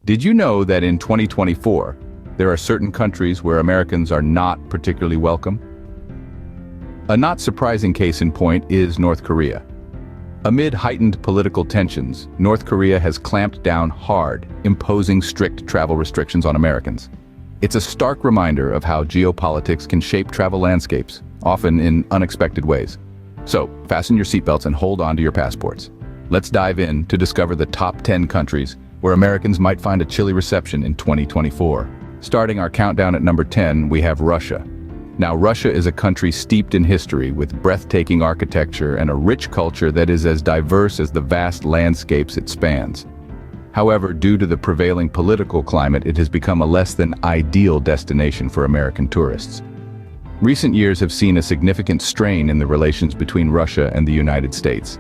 Did you know that in 2024, there are certain countries where Americans are not particularly welcome? A not surprising case in point is North Korea. Amid heightened political tensions, North Korea has clamped down hard, imposing strict travel restrictions on Americans. It's a stark reminder of how geopolitics can shape travel landscapes, often in unexpected ways. So, fasten your seatbelts and hold on to your passports. Let's dive in to discover the top 10 countries where Americans might find a chilly reception in 2024. Starting our countdown at number 10, we have Russia. Now, Russia is a country steeped in history with breathtaking architecture and a rich culture that is as diverse as the vast landscapes it spans. However, due to the prevailing political climate, it has become a less than ideal destination for American tourists. Recent years have seen a significant strain in the relations between Russia and the United States.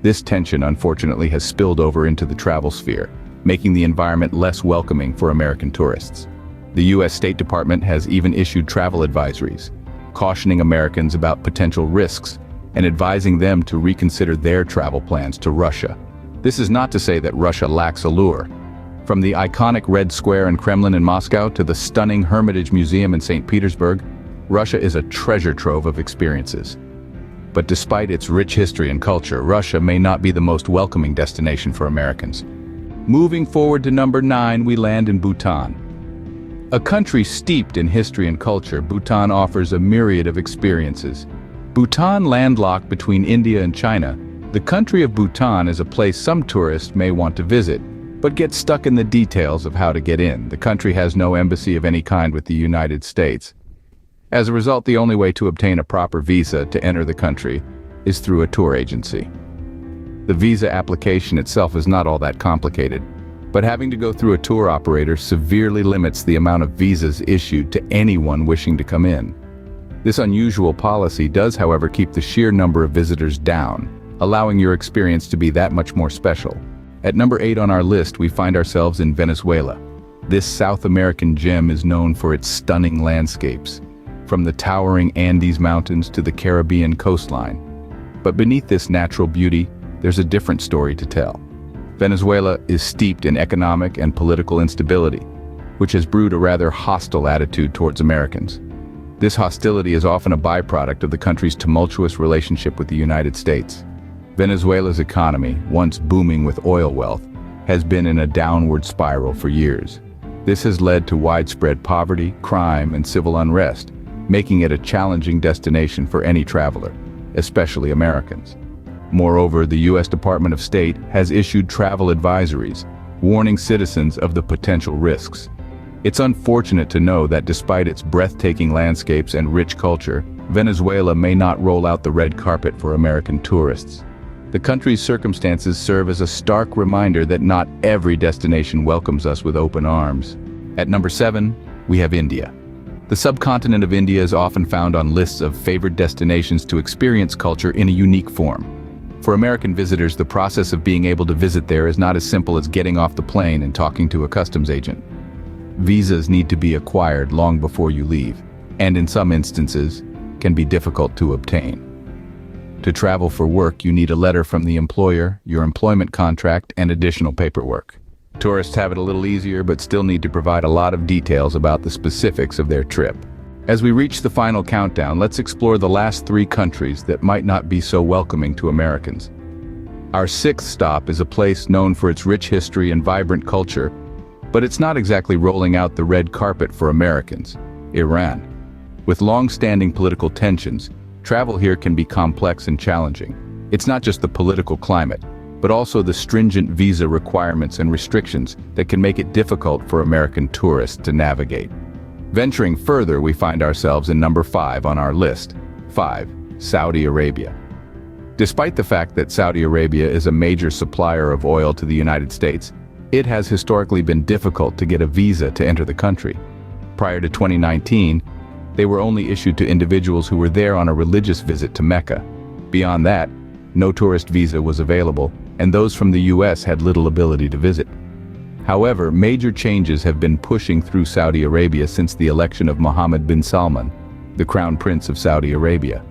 This tension, unfortunately, has spilled over into the travel sphere, making the environment less welcoming for American tourists. The U.S. State Department has even issued travel advisories, cautioning Americans about potential risks and advising them to reconsider their travel plans to Russia. This is not to say that Russia lacks allure. From the iconic Red Square and Kremlin in Moscow to the stunning Hermitage Museum in St. Petersburg, Russia is a treasure trove of experiences. But despite its rich history and culture, Russia may not be the most welcoming destination for Americans. Moving forward to number 9, we land in Bhutan. A country steeped in history and culture, Bhutan offers a myriad of experiences. Bhutan, landlocked between India and China, the country of Bhutan is a place some tourists may want to visit, but get stuck in the details of how to get in. The country has no embassy of any kind with the United States. As a result, the only way to obtain a proper visa to enter the country is through a tour agency. The visa application itself is not all that complicated, but having to go through a tour operator severely limits the amount of visas issued to anyone wishing to come in. This unusual policy does, however, keep the sheer number of visitors down, allowing your experience to be that much more special. At number 8 on our list, we find ourselves in Venezuela. This South American gem is known for its stunning landscapes, from the towering Andes Mountains to the Caribbean coastline. But beneath this natural beauty, there's a different story to tell. Venezuela is steeped in economic and political instability, which has brewed a rather hostile attitude towards Americans. This hostility is often a byproduct of the country's tumultuous relationship with the United States. Venezuela's economy, once booming with oil wealth, has been in a downward spiral for years. This has led to widespread poverty, crime, and civil unrest, making it a challenging destination for any traveler, especially Americans. Moreover, the U.S. Department of State has issued travel advisories, warning citizens of the potential risks. It's unfortunate to know that despite its breathtaking landscapes and rich culture, Venezuela may not roll out the red carpet for American tourists. The country's circumstances serve as a stark reminder that not every destination welcomes us with open arms. At number 7, we have India. The subcontinent of India is often found on lists of favored destinations to experience culture in a unique form. For American visitors, the process of being able to visit there is not as simple as getting off the plane and talking to a customs agent. Visas need to be acquired long before you leave, and in some instances, can be difficult to obtain. To travel for work, you need a letter from the employer, your employment contract, and additional paperwork. Tourists have it a little easier, but still need to provide a lot of details about the specifics of their trip. As we reach the final countdown, let's explore the last 3 countries that might not be so welcoming to Americans. Our 6th stop is a place known for its rich history and vibrant culture, but it's not exactly rolling out the red carpet for Americans: Iran. With long-standing political tensions, travel here can be complex and challenging. It's not just the political climate, but also the stringent visa requirements and restrictions that can make it difficult for American tourists to navigate. Venturing further, we find ourselves in number 5 on our list. 5. Saudi Arabia. Despite the fact that Saudi Arabia is a major supplier of oil to the United States, it has historically been difficult to get a visa to enter the country. Prior to 2019, they were only issued to individuals who were there on a religious visit to Mecca. Beyond that, no tourist visa was available, and those from the U.S. had little ability to visit. However, major changes have been pushing through Saudi Arabia since the election of Mohammed bin Salman, the Crown Prince of Saudi Arabia.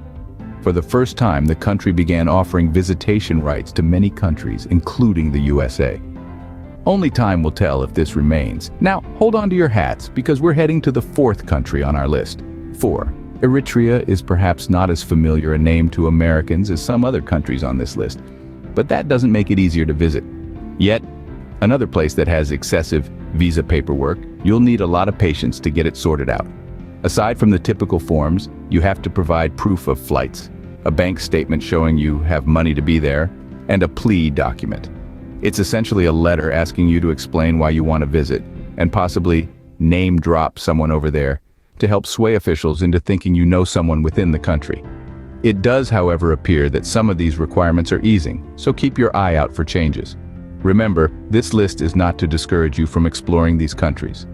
For the first time, the country began offering visitation rights to many countries, including the USA. Only time will tell if this remains. Now, hold on to your hats, because we're heading to the fourth country on our list. 4. Eritrea is perhaps not as familiar a name to Americans as some other countries on this list, but that doesn't make it easier to visit. Yet, another place that has excessive visa paperwork, you'll need a lot of patience to get it sorted out. Aside from the typical forms, you have to provide proof of flights, a bank statement showing you have money to be there, and a plea document. It's essentially a letter asking you to explain why you want to visit, and possibly name drop someone over there to help sway officials into thinking you know someone within the country. It does, however, appear that some of these requirements are easing, so keep your eye out for changes. Remember, this list is not to discourage you from exploring these countries.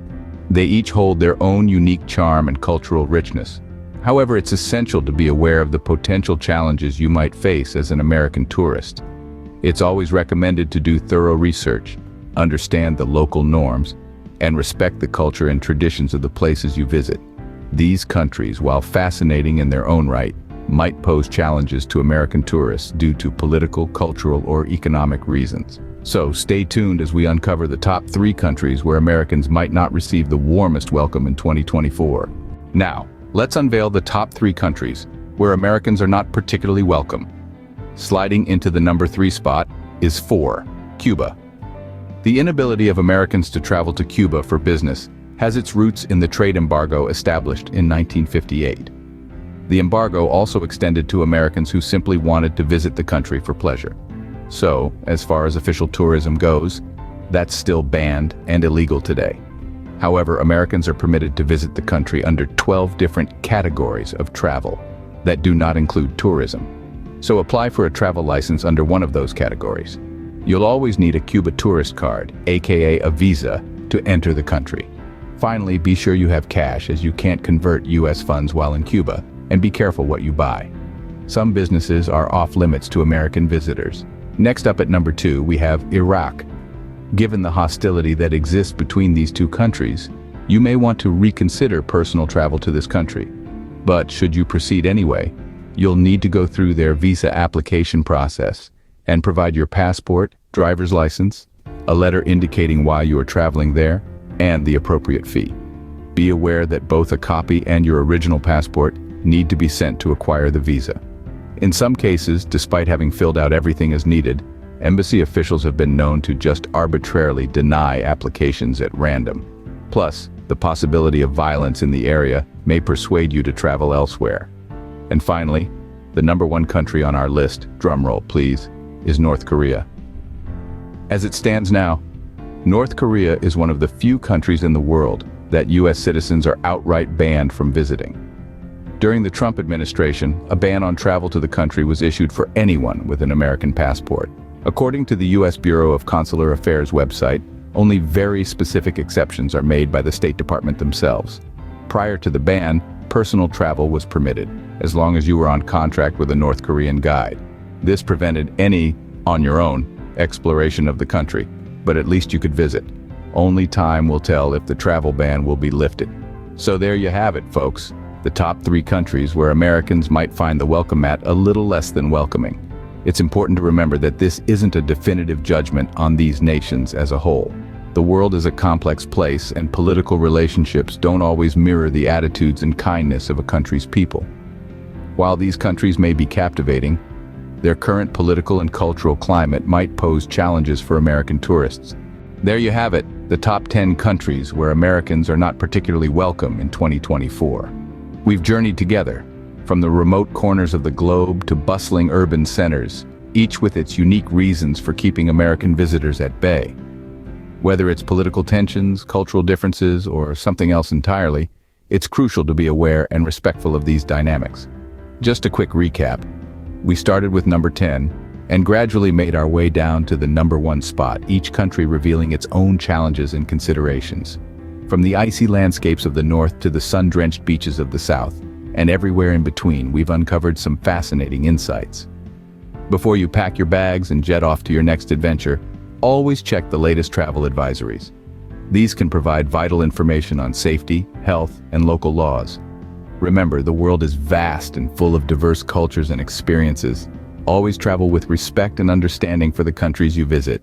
They each hold their own unique charm and cultural richness. However, it's essential to be aware of the potential challenges you might face as an American tourist. It's always recommended to do thorough research, understand the local norms, and respect the culture and traditions of the places you visit. These countries, while fascinating in their own right, might pose challenges to American tourists due to political, cultural, or economic reasons. So stay tuned as we uncover the top 3 countries where Americans might not receive the warmest welcome in 2024. Now, let's unveil the top 3 countries where Americans are not particularly welcome. Sliding into the number 3 spot is 4. Cuba. The inability of Americans to travel to Cuba for business has its roots in the trade embargo established in 1958. The embargo also extended to Americans who simply wanted to visit the country for pleasure. So, as far as official tourism goes, that's still banned and illegal today. However, Americans are permitted to visit the country under 12 different categories of travel that do not include tourism. So apply for a travel license under one of those categories. You'll always need a Cuba tourist card, aka a visa, to enter the country. Finally, be sure you have cash, as you can't convert US funds while in Cuba, and be careful what you buy. Some businesses are off limits to American visitors. Next up at number 2, we have Iraq. Given the hostility that exists between these two countries, you may want to reconsider personal travel to this country. But should you proceed anyway, you'll need to go through their visa application process and provide your passport, driver's license, a letter indicating why you are traveling there, and the appropriate fee. Be aware that both a copy and your original passport need to be sent to acquire the visa. In some cases, despite having filled out everything as needed, embassy officials have been known to just arbitrarily deny applications at random. Plus, the possibility of violence in the area may persuade you to travel elsewhere. And finally, the number 1 country on our list, drumroll please, is North Korea. As it stands now, North Korea is one of the few countries in the world that US citizens are outright banned from visiting. During the Trump administration, a ban on travel to the country was issued for anyone with an American passport. According to the US Bureau of Consular Affairs website, only very specific exceptions are made by the State Department themselves. Prior to the ban, personal travel was permitted, as long as you were on contract with a North Korean guide. This prevented any, on your own, exploration of the country, but at least you could visit. Only time will tell if the travel ban will be lifted. So there you have it, folks. The top 3 countries where Americans might find the welcome mat a little less than welcoming. It's important to remember that this isn't a definitive judgment on these nations as a whole. The world is a complex place, and political relationships don't always mirror the attitudes and kindness of a country's people. While these countries may be captivating, their current political and cultural climate might pose challenges for American tourists. There you have it, the top 10 countries where Americans are not particularly welcome in 2024. We've journeyed together, from the remote corners of the globe to bustling urban centers, each with its unique reasons for keeping American visitors at bay. Whether it's political tensions, cultural differences, or something else entirely, it's crucial to be aware and respectful of these dynamics. Just a quick recap. We started with number 10 and gradually made our way down to the number 1 spot, each country revealing its own challenges and considerations. From the icy landscapes of the north to the sun-drenched beaches of the south, and everywhere in between, we've uncovered some fascinating insights. Before you pack your bags and jet off to your next adventure, always check the latest travel advisories. These can provide vital information on safety, health, and local laws. Remember, the world is vast and full of diverse cultures and experiences. Always travel with respect and understanding for the countries you visit.